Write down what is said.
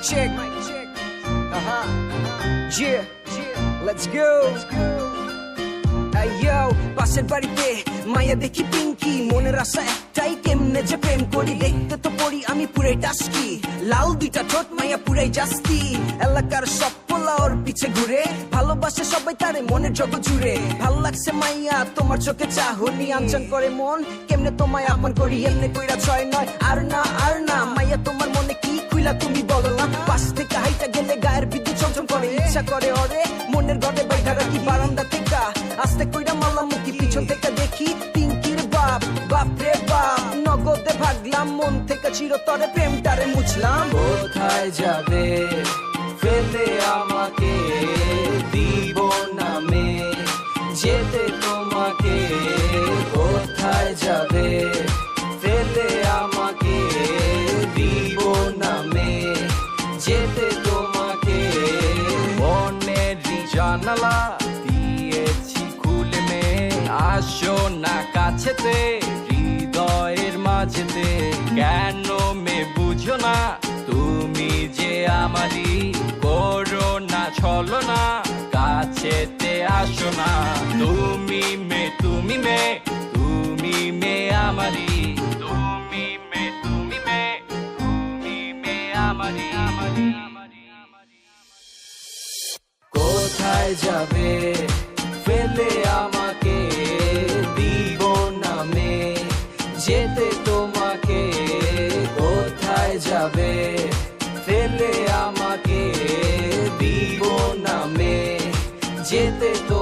check. Yeah, let's go. Yo, পাশের বাড়িতে মায়া দেখি পিঙ্কি, মনের আশা একটাই কেমনে যে প্রেম করি। দেখতে তো পড়ি আমি পুরাই টাস্কি, লাল দুইটা ঠোঁট মায়া পুরাই জাস্তি। এলাকার সব পোলা ওর পিছে ঘুরে, ভালোবাসে সবাই তারে মনের জগৎ জুড়ে। ভাল লাগছে মাইয়া তোমার চোখে চাহনি, আনচান করে মন কেমনে তোমায় আপন করি। এমনি কইরা 6 9 আর না মাইয়া তোমার মনে কি খুইলা তুমি বলো না। পাশ থেকে হাইটা গেলে গায়ের বিদ্যুৎ চমচম করে, ইচ্ছা করে ওরে মনের ঘরে বাইঠা রাখি বারান্দা থেকে। আস্তে কইরা মালামুখী পিছন থেকে দেখি পিঙ্কির বাপ, বাপ রে বাপ। নগদে ভাগলাম মন থেকে চিরতরে প্রেমটারে মুছলাম। কোথায় যাবে ফেলে আমাকে, দিব নামে যেতে তোমাকে। কোথায় যাবে ফেলে আমাকে, দিব নামে যেতে তোমাকে। মনের জানালা দিয়েছি খুলে মে, আসো না কাছেতে হৃদয়ের মাঝেতে। কেন মে বুঝো না তুমি যে আমারই, করো না ছলনা কাছেতে আসো না। তুমি মে তুমি মে তুমি মে আমারই, তুমি মে তুমি মে তুমি মে আমারই। কোথায় যাবে ফেলে আমাকে, দিব নামে যেতে তোমাকে। কোথায় যাবে ফেলে আমাকে, দিব নামে যেতে তো